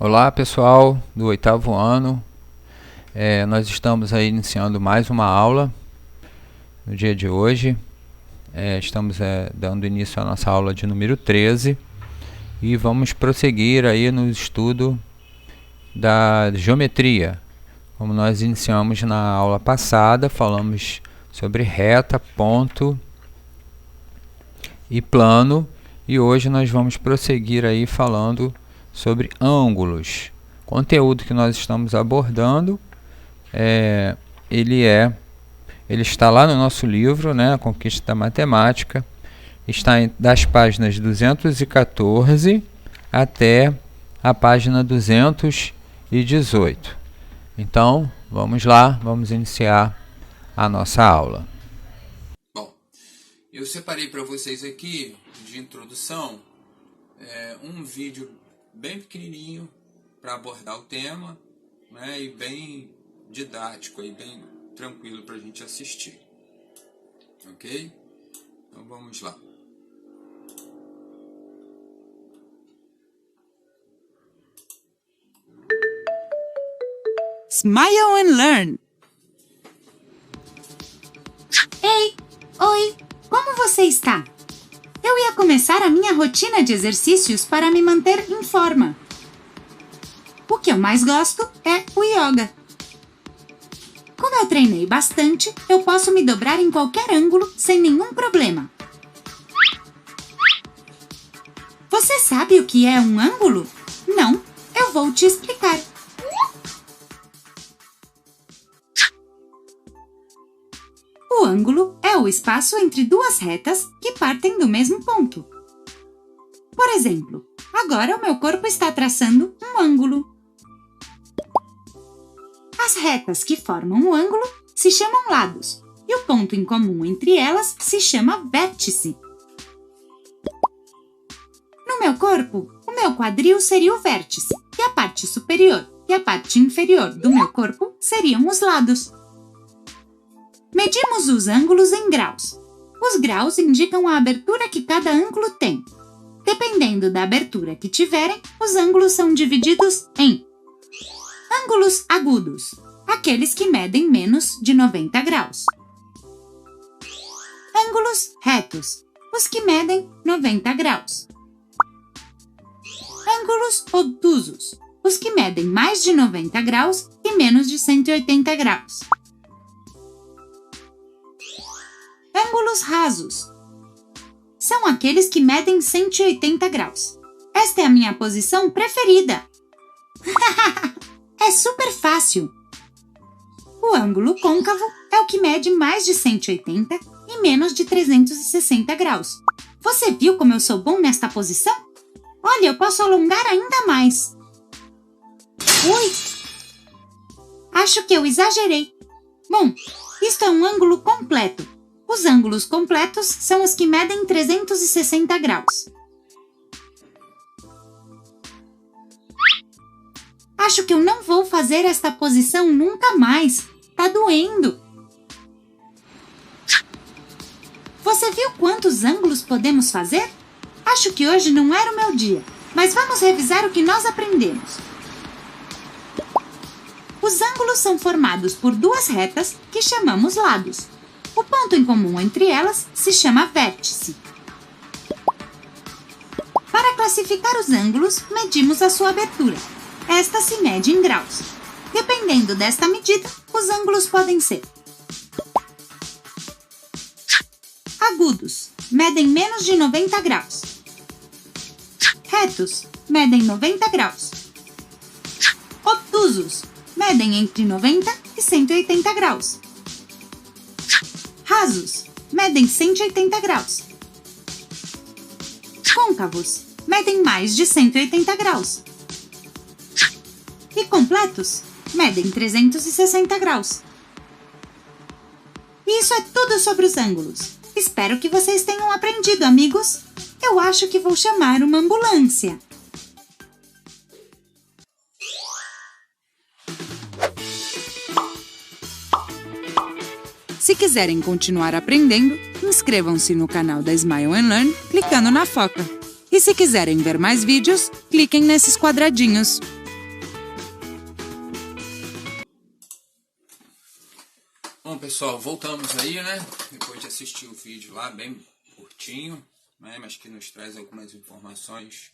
Olá pessoal do 8º ano, nós estamos aí iniciando mais uma aula no dia de hoje. Estamos dando início à nossa aula de número 13 e vamos prosseguir aí no estudo da geometria. Como nós iniciamos na aula passada, falamos sobre reta, ponto e plano, e hoje nós vamos prosseguir aí falando sobre ângulos. O conteúdo que nós estamos abordando ele está lá no nosso livro, né, A Conquista da Matemática. Está das páginas 214 até a página 218. Então, vamos lá, vamos iniciar a nossa aula. Bom, eu separei para vocês aqui, de introdução, um vídeo bem pequenininho para abordar o tema, né, e bem didático, e bem tranquilo para a gente assistir. Ok? Então vamos lá. Smile and Learn. Ei, oi, como você está? Eu ia começar a minha rotina de exercícios para me manter em forma. O que eu mais gosto é o yoga. Como eu treinei bastante, eu posso me dobrar em qualquer ângulo sem nenhum problema. Você sabe o que é um ângulo? Não, eu vou te explicar. O ângulo é o espaço entre duas retas que partem do mesmo ponto. Por exemplo, agora o meu corpo está traçando um ângulo. As retas que formam o ângulo se chamam lados, e o ponto em comum entre elas se chama vértice. No meu corpo, o meu quadril seria o vértice, e a parte superior e a parte inferior do meu corpo seriam os lados. Medimos os ângulos em graus. Os graus indicam a abertura que cada ângulo tem. Dependendo da abertura que tiverem, os ângulos são divididos em ângulos agudos, aqueles que medem menos de 90 graus. Ângulos retos, os que medem 90 graus. Ângulos obtusos, os que medem mais de 90 graus e menos de 180 graus. Ângulos rasos são aqueles que medem 180 graus. Esta é a minha posição preferida. É super fácil. O ângulo côncavo é o que mede mais de 180 e menos de 360 graus. Você viu como eu sou bom nesta posição? Olha, eu posso alongar ainda mais. Ui! Acho que eu exagerei. Bom, isto é um ângulo completo. Os ângulos completos são os que medem 360 graus. Acho que eu não vou fazer esta posição nunca mais. Tá doendo. Você viu quantos ângulos podemos fazer? Acho que hoje não era o meu dia, mas vamos revisar o que nós aprendemos. Os ângulos são formados por duas retas que chamamos lados. O ponto em comum entre elas se chama vértice. Para classificar os ângulos, medimos a sua abertura. Esta se mede em graus. Dependendo desta medida, os ângulos podem ser agudos, medem menos de 90 graus. Retos, medem 90 graus. Obtusos, medem entre 90 e 180 graus. Rasos, medem 180 graus. Côncavos, medem mais de 180 graus. E completos, medem 360 graus. E isso é tudo sobre os ângulos. Espero que vocês tenham aprendido, amigos. Eu acho que vou chamar uma ambulância. Se quiserem continuar aprendendo, inscrevam-se no canal da Smile and Learn clicando na foca. E se quiserem ver mais vídeos, cliquem nesses quadradinhos. Bom, pessoal, voltamos aí, né? Depois de assistir o vídeo lá, bem curtinho, né? Mas que nos traz algumas informações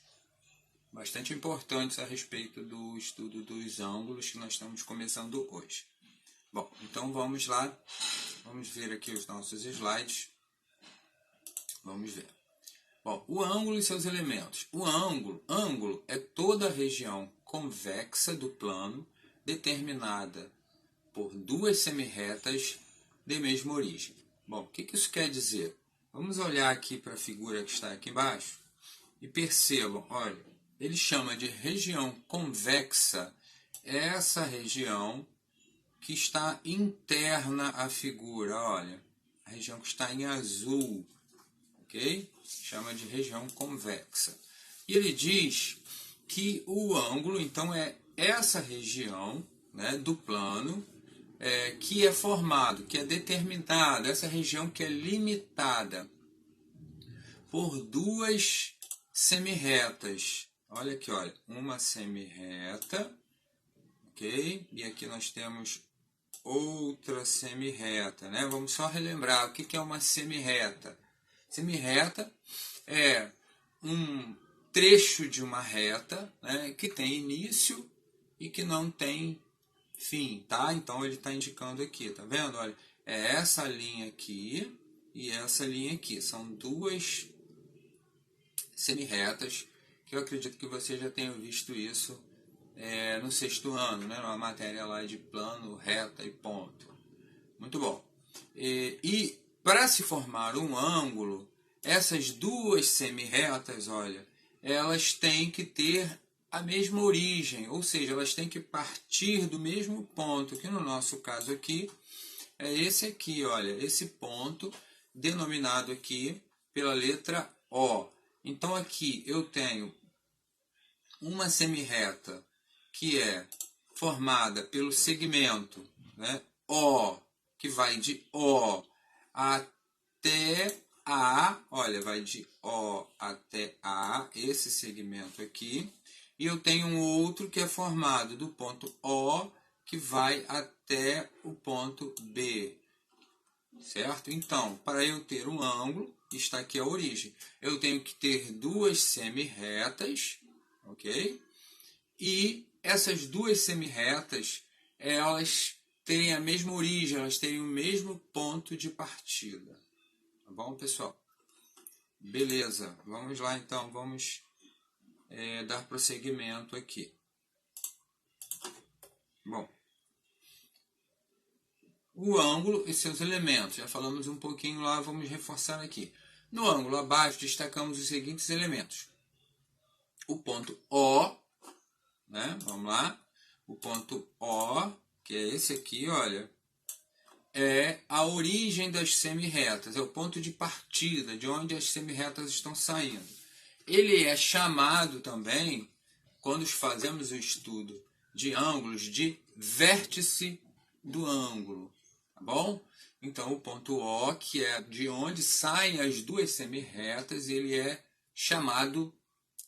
bastante importantes a respeito do estudo dos ângulos que nós estamos começando hoje. Bom, então vamos lá, vamos ver aqui os nossos slides. Vamos ver. Bom, o ângulo e seus elementos. O ângulo é toda a região convexa do plano determinada por duas semirretas de mesma origem. Bom, o que isso quer dizer? Vamos olhar aqui para a figura que está aqui embaixo e percebam, olha, ele chama de região convexa essa região que está interna à figura, olha, a região que está em azul, ok? Chama de região convexa. E ele diz que o ângulo, então, é essa região, né, do plano, que é formado, que é determinada, essa região que é limitada por duas semirretas. Olha aqui, olha, uma semirreta, ok? E aqui nós temos outra semirreta, né? Vamos só relembrar o que é uma semirreta. Semirreta é um trecho de uma reta, né, que tem início e que não tem fim, tá? Então ele está indicando aqui, tá vendo? Olha, é essa linha aqui e essa linha aqui. São duas semirretas que eu acredito que você já tenha visto isso no 6º ano, né? Numa matéria lá de plano, reta e ponto. Muito bom. E para se formar um ângulo, essas duas semirretas, olha, elas têm que ter a mesma origem, ou seja, elas têm que partir do mesmo ponto, que no nosso caso aqui é esse aqui, olha, esse ponto denominado aqui pela letra O. Então aqui eu tenho uma semirreta que é formada pelo segmento, né, O, que vai de O até A, olha, vai de O até A, esse segmento aqui. E eu tenho um outro que é formado do ponto O, que vai até o ponto B, certo? Então, para eu ter um ângulo, está aqui a origem, eu tenho que ter duas semirretas, ok? E essas duas semirretas, elas têm a mesma origem, elas têm o mesmo ponto de partida. Tá bom, pessoal? Beleza, vamos lá então, vamos dar prosseguimento aqui. Bom, o ângulo e seus elementos, já falamos um pouquinho lá, vamos reforçar aqui. No ângulo abaixo destacamos os seguintes elementos. O ponto O, né? Vamos lá. O ponto O, que é esse aqui, olha, é a origem das semirretas, é o ponto de partida, de onde as semirretas estão saindo. Ele é chamado também, quando fazemos o estudo de ângulos, de vértice do ângulo, tá bom? Então, o ponto O, que é de onde saem as duas semirretas, ele é chamado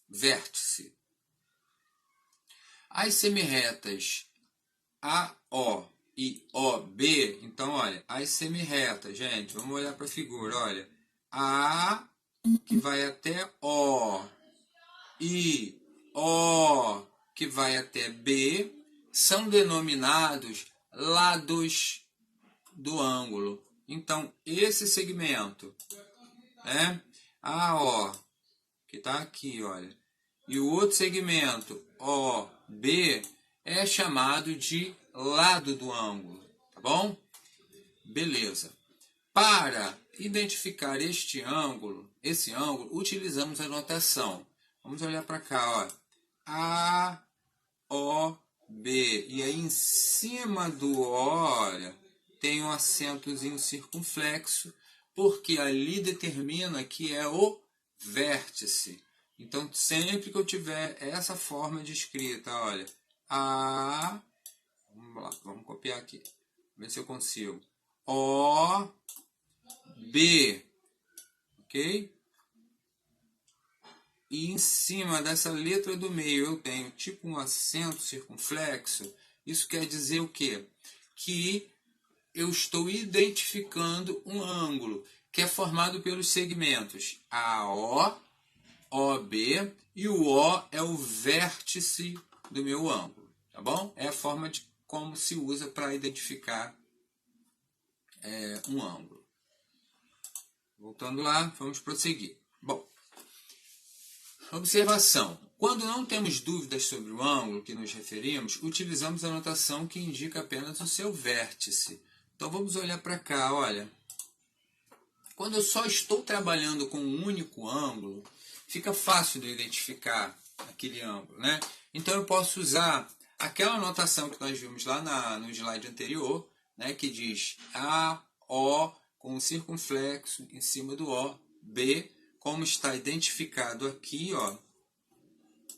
vértice. As semirretas AO e OB, então, olha, as semirretas, gente, vamos olhar para a figura, olha, A, que vai até O, e O, que vai até B, são denominados lados do ângulo. Então, esse segmento, né, AO, que está aqui, olha, e o outro segmento, OB, é chamado de lado do ângulo, tá bom? Beleza. Para identificar esse ângulo, utilizamos a notação. Vamos olhar para cá, ó. A, O, B. E aí em cima do O, olha, tem um acentozinho circunflexo, porque ali determina que é o vértice. Então, sempre que eu tiver essa forma de escrita, olha, A, vamos lá, vamos copiar aqui, ver se eu consigo, O, B, ok? E em cima dessa letra do meio eu tenho tipo um acento circunflexo. Isso quer dizer o quê? Que eu estou identificando um ângulo que é formado pelos segmentos AO, OB, e o O é o vértice do meu ângulo, tá bom? É a forma de como se usa para identificar um ângulo. Voltando lá, vamos prosseguir. Bom, observação. Quando não temos dúvidas sobre o ângulo que nos referimos, utilizamos a notação que indica apenas o seu vértice. Então vamos olhar para cá, olha. Quando eu só estou trabalhando com um único ângulo, fica fácil de identificar aquele ângulo, né? Então eu posso usar aquela notação que nós vimos lá no slide anterior, né, que diz AO com um circunflexo em cima do O, B, como está identificado aqui, ó,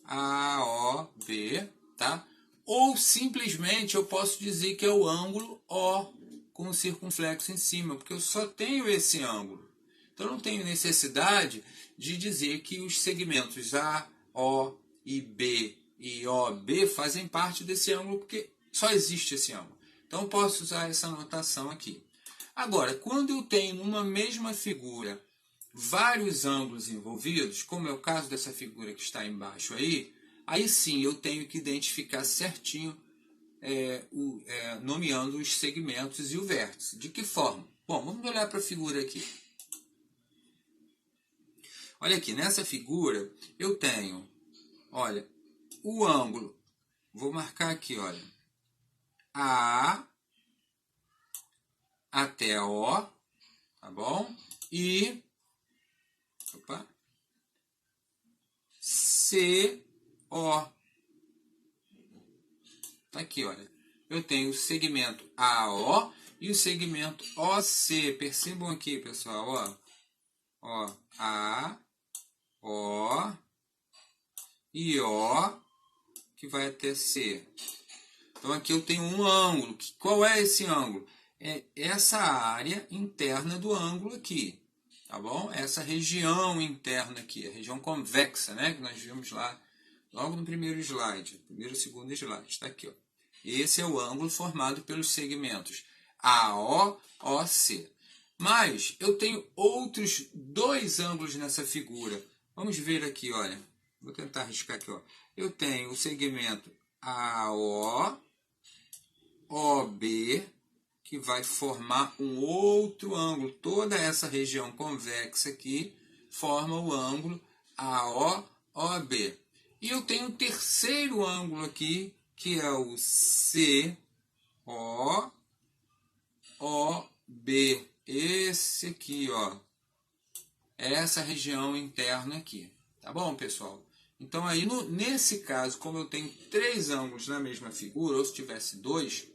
AOB, tá? Ou simplesmente eu posso dizer que é o ângulo O com um circunflexo em cima, porque eu só tenho esse ângulo. Então eu não tenho necessidade de dizer que os segmentos A, O e B e OB fazem parte desse ângulo, porque só existe esse ângulo. Então eu posso usar essa notação aqui. Agora, quando eu tenho numa mesma figura vários ângulos envolvidos, como é o caso dessa figura que está embaixo aí sim eu tenho que identificar certinho, nomeando os segmentos e o vértice. De que forma? Bom, vamos olhar para a figura aqui. Olha aqui, nessa figura eu tenho, olha, o ângulo, vou marcar aqui, olha, A até O, tá bom? E CO. Tá aqui, olha. Eu tenho o segmento AO e o segmento OC. Percebam aqui, pessoal, ó. A, O e O, que vai até C. Então aqui eu tenho um ângulo. Qual é esse ângulo? É essa área interna do ângulo aqui, tá bom? Essa região interna aqui, a região convexa, né? Que nós vimos lá logo no primeiro slide, segundo slide, está aqui, ó. Esse é o ângulo formado pelos segmentos AO, OC. Mas eu tenho outros dois ângulos nessa figura. Vamos ver aqui, olha. Vou tentar riscar aqui, ó. Eu tenho o segmento AO, OB, que vai formar um outro ângulo. Toda essa região convexa aqui forma o ângulo AO-OB. E eu tenho um terceiro ângulo aqui, que é o CO-OB. Esse aqui, ó. Essa região interna aqui. Tá bom, pessoal? Então, aí, nesse caso, como eu tenho três ângulos na mesma figura, ou se tivesse dois,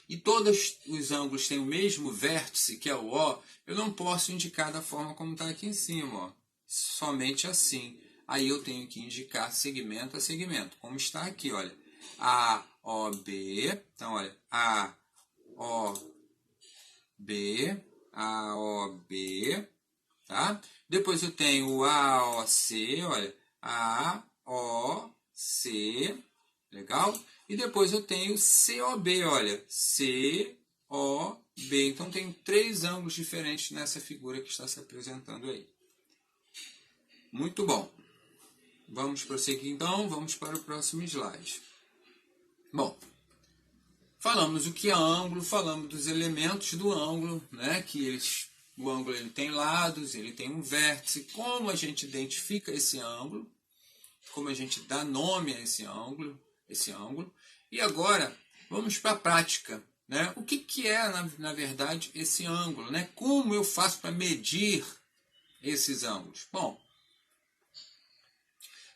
e todos os ângulos têm o mesmo vértice, que é o O, eu não posso indicar da forma como está aqui em cima, ó. Somente assim. Aí eu tenho que indicar segmento a segmento, como está aqui, olha. A, O, B. Então, olha, A, O, B, A, O, B, tá? Depois eu tenho o A, O, C, olha, A, O, C, legal? E depois eu tenho COB, olha, COB. Então tem três ângulos diferentes nessa figura que está se apresentando aí. Muito bom. Vamos prosseguir então, vamos para o próximo slide. Bom, falamos o que é ângulo, falamos dos elementos do ângulo, né? O ângulo ele tem lados, ele tem um vértice, como a gente identifica esse ângulo, como a gente dá nome a esse ângulo. E agora, vamos para a prática, né? O que é, na verdade, esse ângulo, né? Como eu faço para medir esses ângulos? Bom,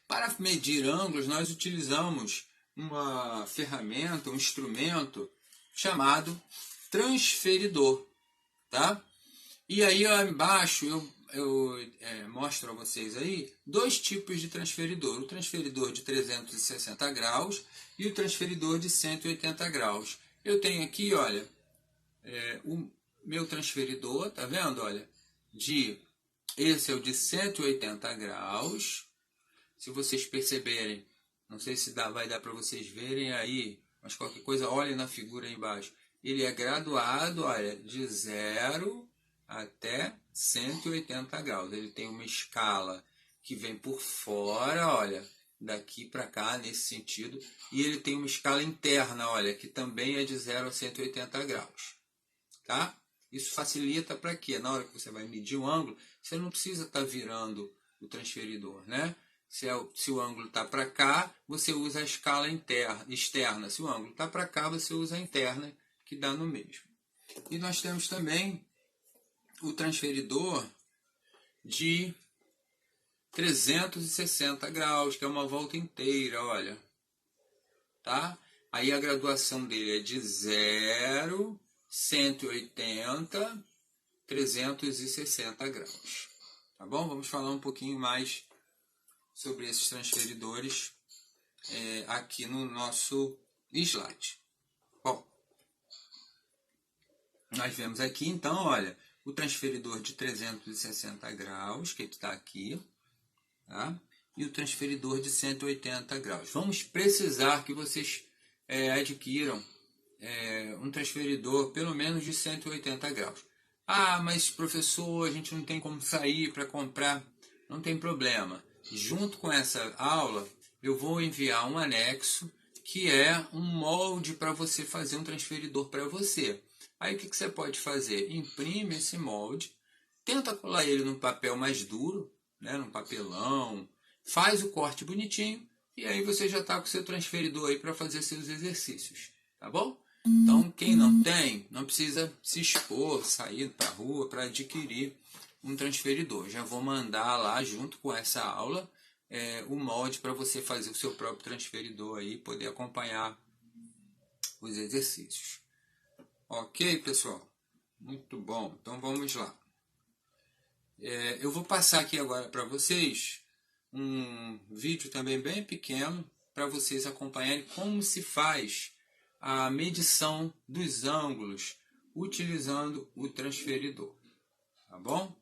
para medir ângulos, nós utilizamos uma ferramenta, um instrumento chamado transferidor, tá? E aí, lá embaixo, eu mostro a vocês aí dois tipos de transferidor. O transferidor de 360 graus e o transferidor de 180 graus. Eu tenho aqui, olha, o meu transferidor, tá vendo? Olha, esse é o de 180 graus. Se vocês perceberem, não sei se vai dar para vocês verem aí, mas qualquer coisa, olhem na figura aí embaixo. ele é graduado, olha, de 0 até 180 graus. Ele tem uma escala que vem por fora, olha, daqui para cá, nesse sentido. E ele tem uma escala interna, olha, que também é de 0 a 180 graus. Tá? Isso facilita para quê? Na hora que você vai medir o ângulo, você não precisa estar virando o transferidor, né? Se o ângulo está para cá, você usa a escala externa. Se o ângulo está para cá, você usa a interna, que dá no mesmo. E nós temos também o transferidor de 360 graus, que é uma volta inteira, olha. Tá? Aí a graduação dele é de 0, 180, 360 graus. Tá bom? Vamos falar um pouquinho mais sobre esses transferidores aqui no nosso slide. Bom, nós vemos aqui, então, olha, o transferidor de 360 graus, que está aqui, tá? E o transferidor de 180 graus. Vamos precisar que vocês adquiram um transferidor pelo menos de 180 graus. Ah, mas professor, a gente não tem como sair para comprar. Não tem problema. Junto com essa aula, eu vou enviar um anexo que é um molde para você fazer um transferidor para você. Aí o que você pode fazer? Imprime esse molde, tenta colar ele num papel mais duro, né, num papelão, faz o corte bonitinho e aí você já está com o seu transferidor aí para fazer seus exercícios, tá bom? Então, quem não tem, não precisa se expor, sair para a rua para adquirir um transferidor. Já vou mandar lá, junto com essa aula, o molde para você fazer o seu próprio transferidor aí, poder acompanhar os exercícios. Ok, pessoal? Muito bom. Então, vamos lá. Eu vou passar aqui agora para vocês um vídeo também bem pequeno para vocês acompanharem como se faz a medição dos ângulos utilizando o transferidor. Tá bom?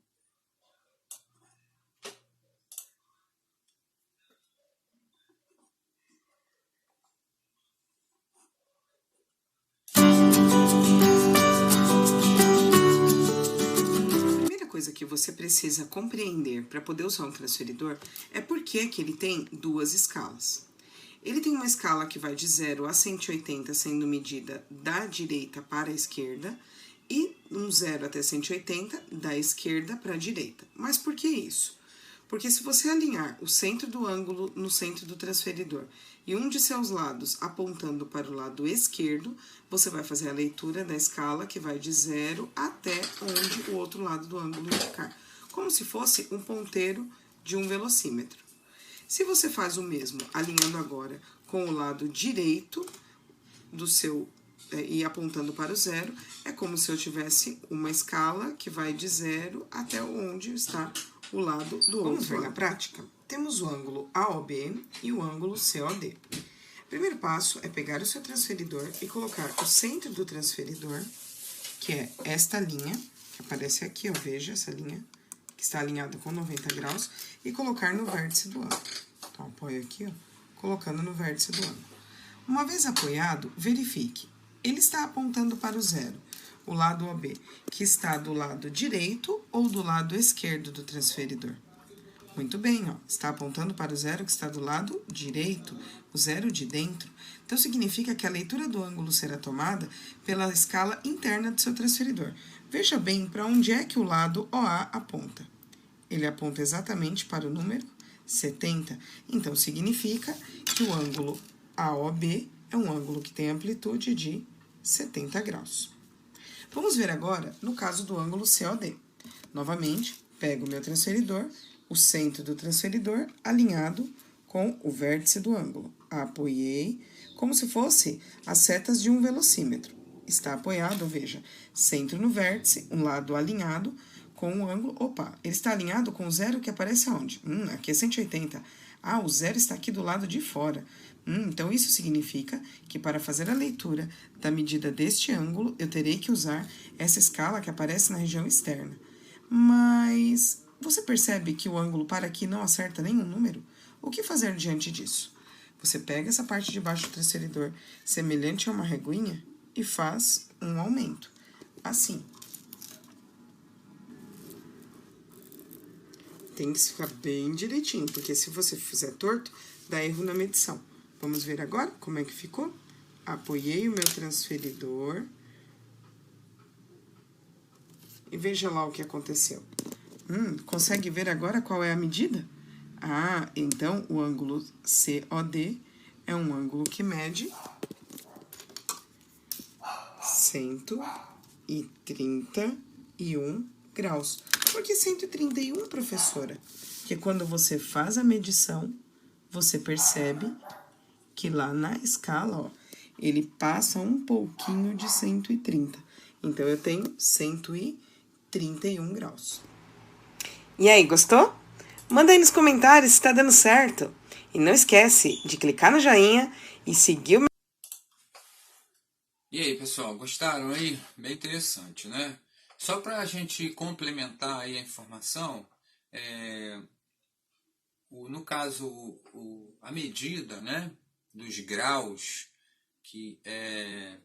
Coisa que você precisa compreender para poder usar um transferidor é por que ele tem duas escalas. Ele tem uma escala que vai de 0 a 180 sendo medida da direita para a esquerda e um 0 até 180 da esquerda para a direita. Mas por que isso? Porque se você alinhar o centro do ângulo no centro do transferidor e um de seus lados apontando para o lado esquerdo, você vai fazer a leitura da escala que vai de 0 até onde o outro lado do ângulo indicar, como se fosse um ponteiro de um velocímetro. Se você faz o mesmo alinhando agora com o lado direito do seu e apontando para o 0, é como se eu tivesse uma escala que vai de 0 até onde está o lado do outro. Vamos ver na prática? Temos o ângulo AOB e o ângulo COD. O primeiro passo é pegar o seu transferidor e colocar o centro do transferidor, que é esta linha, que aparece aqui, ó, veja essa linha, que está alinhada com 90 graus, e colocar no vértice do ângulo. Então, apoio aqui, ó, colocando no vértice do ângulo. Uma vez apoiado, verifique. Ele está apontando para o 0, o lado OB, que está do lado direito ou do lado esquerdo do transferidor. Muito bem, ó, está apontando para o 0 que está do lado direito, o 0 de dentro. Então, significa que a leitura do ângulo será tomada pela escala interna do seu transferidor. Veja bem para onde é que o lado OA aponta. Ele aponta exatamente para o número 70. Então, significa que o ângulo AOB é um ângulo que tem amplitude de 70 graus. Vamos ver agora no caso do ângulo COD. Novamente, pego o meu transferidor, o centro do transferidor alinhado com o vértice do ângulo. Apoiei, como se fosse as setas de um velocímetro. Está apoiado, veja, centro no vértice, um lado alinhado com o ângulo. Opa, ele está alinhado com o 0 que aparece aonde? Aqui é 180. Ah, o 0 está aqui do lado de fora. Então, isso significa que para fazer a leitura da medida deste ângulo, eu terei que usar essa escala que aparece na região externa. Mas você percebe que o ângulo para aqui não acerta nenhum número? O que fazer diante disso? Você pega essa parte de baixo do transferidor, semelhante a uma reguinha, e faz um aumento, assim. Tem que ficar bem direitinho, porque se você fizer torto, dá erro na medição. Vamos ver agora como é que ficou? Apoiei o meu transferidor. E veja lá o que aconteceu. Consegue ver agora qual é a medida? Ah, então o ângulo COD é um ângulo que mede 131 graus. Por que 131, professora? Porque quando você faz a medição, você percebe que lá na escala, ó, ele passa um pouquinho de 130. Então, eu tenho 131 graus. E aí, gostou? Manda aí nos comentários se tá dando certo. E não esquece de clicar no joinha e seguir o meu... E aí, pessoal, gostaram aí? Bem interessante, né? Só para a gente complementar aí a informação, no caso, a medida, né, dos graus que é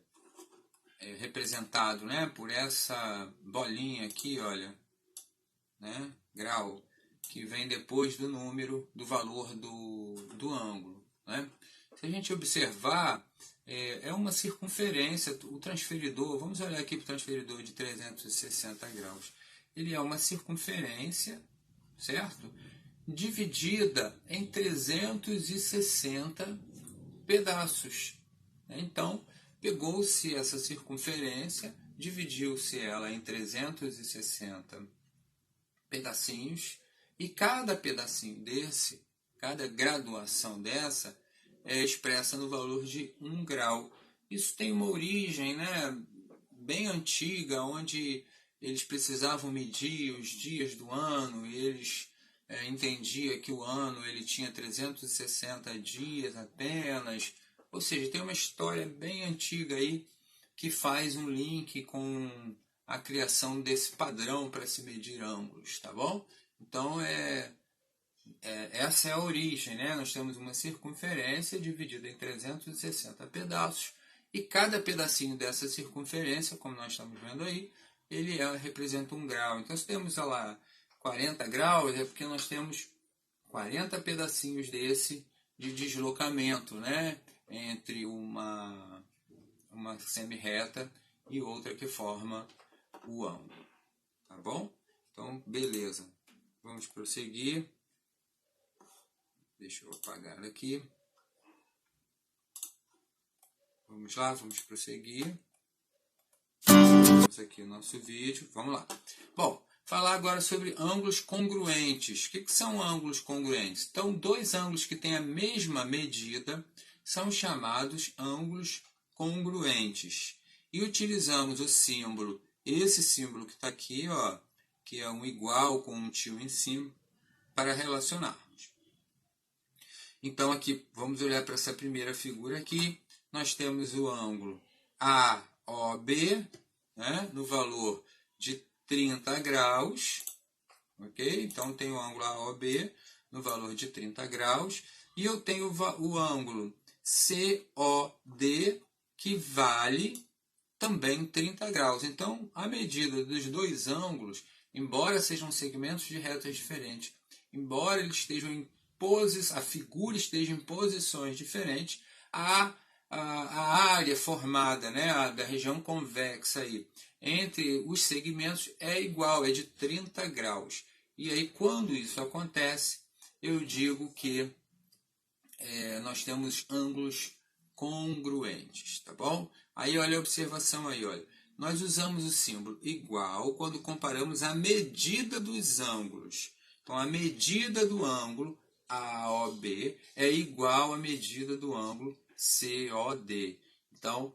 representado, né, por essa bolinha aqui, olha, né, grau, que vem depois do número, do valor do ângulo, né? Se a gente observar, é uma circunferência, o transferidor, vamos olhar aqui para o transferidor de 360 graus, ele é uma circunferência, certo? Dividida em 360 pedaços. Então, pegou-se essa circunferência, dividiu-se ela em 360 pedacinhos, e cada pedacinho desse, cada graduação dessa, é expressa no valor de 1 grau. Isso tem uma origem, né, bem antiga, onde eles precisavam medir os dias do ano, e eles entendiam que o ano ele tinha 360 dias apenas. Ou seja, tem uma história bem antiga aí que faz um link com a criação desse padrão para se medir ângulos, tá bom? Então, essa é a origem, né? Nós temos uma circunferência dividida em 360 pedaços, e cada pedacinho dessa circunferência, como nós estamos vendo aí, ele representa 1 grau. Então, se temos lá 40 graus, é porque nós temos 40 pedacinhos desse de deslocamento, né? Entre uma semi-reta e outra que forma o ângulo, tá bom? Então, beleza. Vamos prosseguir. Deixa eu apagar aqui. Vamos lá, vamos prosseguir. Vamos aqui o nosso vídeo. Vamos lá. Bom, falar agora sobre ângulos congruentes. O que são ângulos congruentes? Então, dois ângulos que têm a mesma medida são chamados ângulos congruentes. E utilizamos o símbolo, esse símbolo que está aqui, ó, que é um igual com um tio em cima, para relacionarmos. Então, aqui, vamos olhar para essa primeira figura aqui. Nós temos o ângulo AOB, né, no valor de 30 graus. Ok? Então, tem o ângulo AOB no valor de 30 graus. E eu tenho o ângulo COD, que vale também 30 graus. Então, a medida dos dois ângulos, embora sejam segmentos de retas diferentes, embora eles estejam a figura esteja em posições diferentes, a área formada, né, da região convexa aí, entre os segmentos é igual, é de 30 graus. E aí, quando isso acontece, eu digo que nós temos ângulos congruentes, tá bom? Aí, olha a observação aí, olha. Nós usamos o símbolo igual quando comparamos a medida dos ângulos. Então, a medida do ângulo AOB é igual à medida do ângulo COD. Então,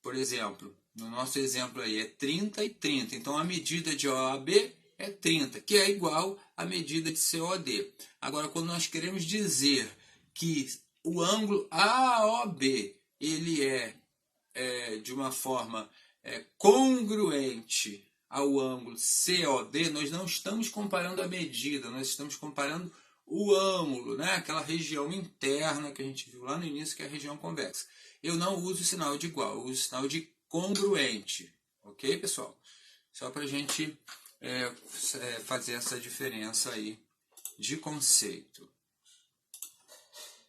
por exemplo, no nosso exemplo aí é 30 e 30. Então, a medida de OAB é 30, que é igual à medida de COD. Agora, quando nós queremos dizer que o ângulo AOB ele é de uma forma congruente ao ângulo COD, nós não estamos comparando a medida, nós estamos comparando o ângulo, né? Aquela região interna que a gente viu lá no início, que é a região convexa. Eu não uso o sinal de igual, eu uso o sinal de congruente. Ok, pessoal? Só para a gente fazer essa diferença aí de conceito.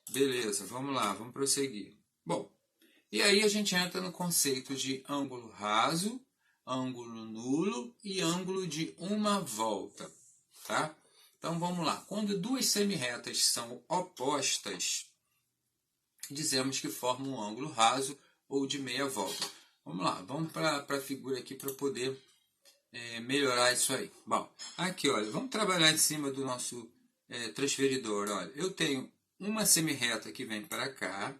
Beleza, vamos lá, vamos prosseguir. Bom, e aí a gente entra no conceito de ângulo raso, ângulo nulo e ângulo de uma volta, tá? Então vamos lá. Quando duas semirretas são opostas, dizemos que formam um ângulo raso ou de meia volta. Vamos lá, vamos para a figura aqui para poder melhorar isso aí. Bom, aqui, olha, vamos trabalhar em cima do nosso transferidor. Olha, eu tenho uma semirreta que vem para cá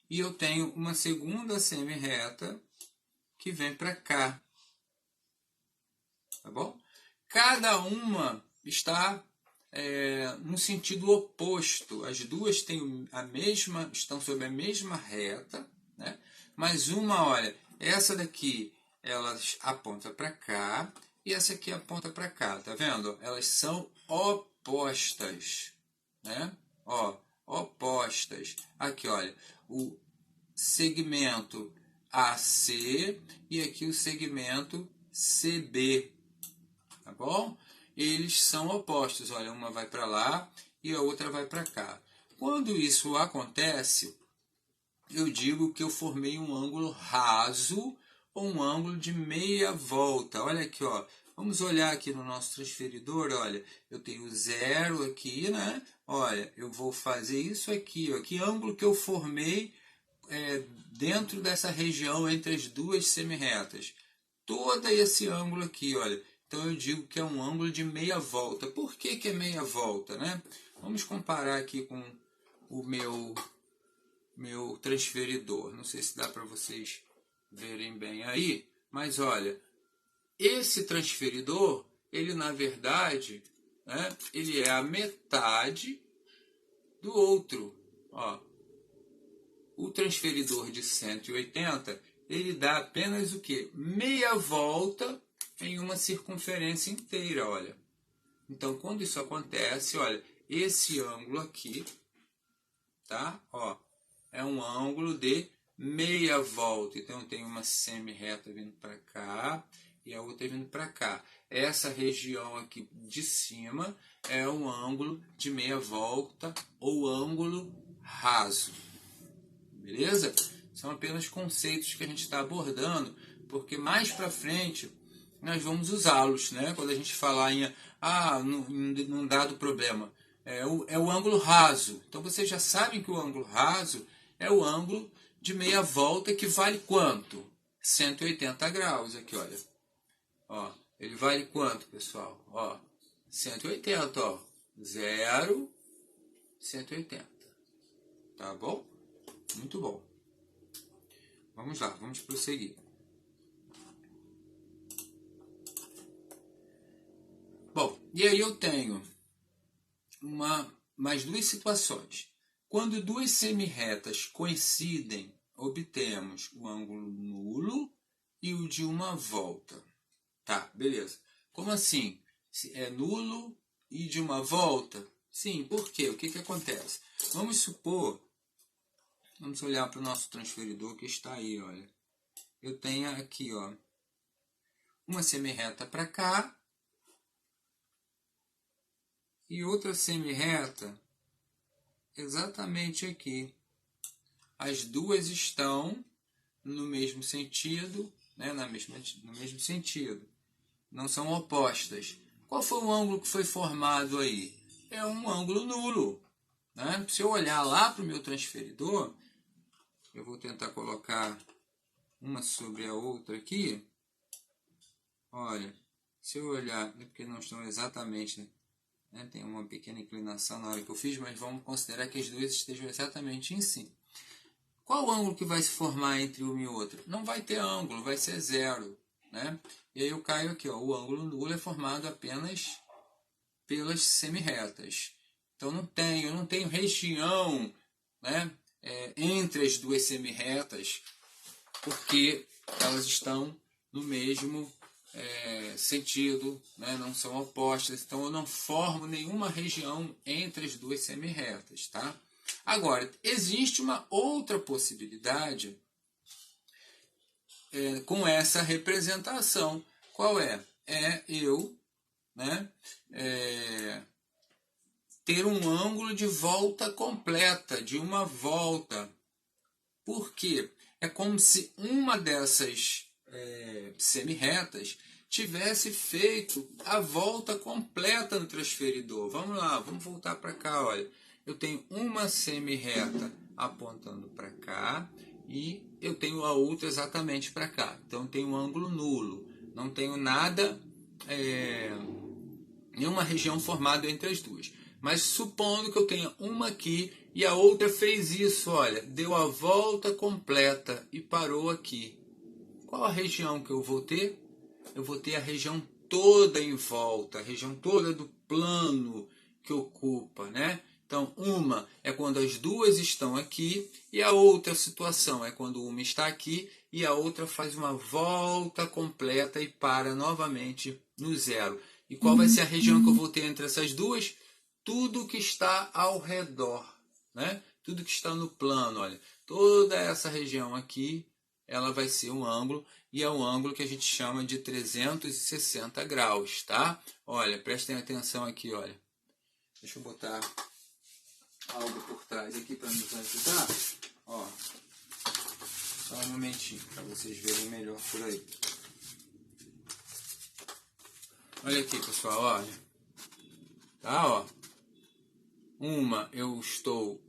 e eu tenho uma segunda semirreta que vem para cá. Tá bom? Cada uma está no sentido oposto. As duas têm estão sob a mesma reta, né? Mas uma, olha, essa daqui ela aponta para cá e essa aqui aponta para cá, tá vendo? Elas são opostas, né? Ó, opostas. Aqui, olha, o segmento AC e aqui o segmento CB, tá bom? Eles são opostos, olha, uma vai para lá e a outra vai para cá. Quando isso acontece, eu digo que eu formei um ângulo raso ou um ângulo de meia volta. Olha aqui, ó. Vamos olhar aqui no nosso transferidor, olha, eu tenho 0 aqui, né? Olha, eu vou fazer isso aqui, ó. Que ângulo que eu formei dentro dessa região entre as duas semirretas? Todo esse ângulo aqui, olha. Então eu digo que é um ângulo de meia volta. Por que é meia volta, né? Vamos comparar aqui com o meu transferidor. Não sei se dá para vocês verem bem aí, mas olha, esse transferidor, ele na verdade, né, ele é a metade do outro. Ó, o transferidor de 180, ele dá apenas o quê? Meia volta em uma circunferência inteira, olha. Então, quando isso acontece, olha, esse ângulo aqui, tá? Ó, é um ângulo de meia volta. Então, eu tenho uma semirreta vindo para cá e a outra vindo para cá. Essa região aqui de cima é um ângulo de meia volta ou ângulo raso. Beleza? São apenas conceitos que a gente está abordando, porque mais para frente nós vamos usá-los, né? Quando a gente falar em num dado problema. É o ângulo raso. Então, vocês já sabem que o ângulo raso é o ângulo de meia volta que vale quanto? 180 graus. Aqui, olha. Ó, ele vale quanto, pessoal? Ó, 180, ó. 0, 180. Tá bom? Muito bom. Vamos lá, vamos prosseguir. Bom, e aí eu tenho mais duas situações. Quando duas semirretas coincidem, obtemos o ângulo nulo e o de uma volta. Tá, beleza. Como assim? É nulo e de uma volta? Sim, por quê? O que acontece? Vamos supor, vamos olhar para o nosso transferidor que está aí, olha. Eu tenho aqui, ó, uma semirreta para cá e outra semirreta exatamente aqui. As duas estão no mesmo sentido, né, no mesmo sentido. Não são opostas. Qual foi o ângulo que foi formado aí? É um ângulo nulo, né? Se eu olhar lá para o meu transferidor, eu vou tentar colocar uma sobre a outra aqui. Olha, se eu olhar, é porque não estão exatamente, né? Tem uma pequena inclinação na hora que eu fiz, mas vamos considerar que as duas estejam exatamente em cima. Qual o ângulo que vai se formar entre uma e outra? Não vai ter ângulo, vai ser 0, né? E aí eu caio aqui, ó, o ângulo nulo é formado apenas pelas semirretas. Então eu não tenho região, né, entre as duas semirretas, porque elas estão no mesmo sentido, né, não são opostas. Então eu não formo nenhuma região entre as duas semirretas, tá? Agora, existe uma outra possibilidade com essa representação. Qual é? É eu, né, ter um ângulo de volta completa, de uma volta. Por quê? É como se uma dessas semi-retas tivesse feito a volta completa no transferidor. Vamos lá, vamos voltar para cá, olha. Eu tenho uma semi-reta apontando para cá e eu tenho a outra exatamente para cá. Então eu tenho um ângulo nulo. Não tenho nada, nenhuma região formada entre as duas. Mas supondo que eu tenha uma aqui e a outra fez isso, olha, deu a volta completa e parou aqui. Qual a região que eu vou ter? Eu vou ter a região toda em volta, a região toda do plano que ocupa, né? Então, uma é quando as duas estão aqui e a outra situação é quando uma está aqui e a outra faz uma volta completa e para novamente no zero. E qual vai ser a região que eu vou ter entre essas duas? Tudo que está ao redor, né? Tudo que está no plano, olha. Toda essa região aqui, ela vai ser um ângulo, e é um ângulo que a gente chama de 360 graus, tá? Olha, prestem atenção aqui, olha. Deixa eu botar algo por trás aqui para nos ajudar. Ó, só um momentinho, para vocês verem melhor por aí. Olha aqui, pessoal, olha. Tá, ó. Eu estou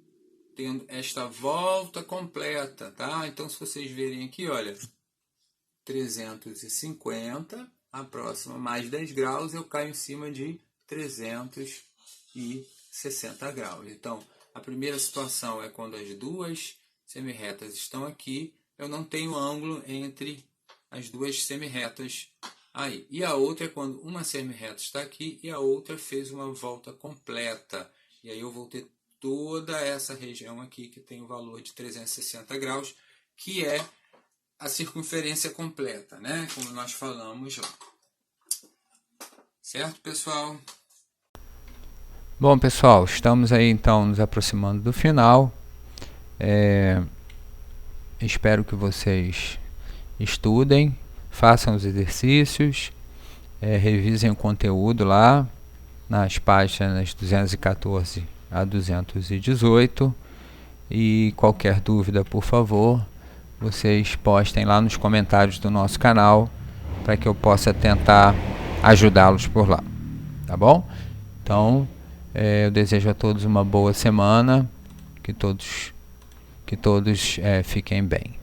tendo esta volta completa, tá? Então, se vocês verem aqui, olha, 350, a próxima mais 10 graus, eu caio em cima de 360 graus. Então, a primeira situação é quando as duas semi-retas estão aqui, eu não tenho ângulo entre as duas semi-retas aí. E a outra é quando uma semi-reta está aqui e a outra fez uma volta completa. E aí eu vou ter toda essa região aqui que tem o valor de 360 graus, que é a circunferência completa, né? Como nós falamos lá. Certo, pessoal? Bom, pessoal, estamos aí então nos aproximando do final. Espero que vocês estudem, façam os exercícios, revisem o conteúdo lá nas páginas 214 a 218 e qualquer dúvida, por favor, vocês postem lá nos comentários do nosso canal para que eu possa tentar ajudá-los por lá, tá bom? Então, eu desejo a todos uma boa semana, que todos fiquem bem.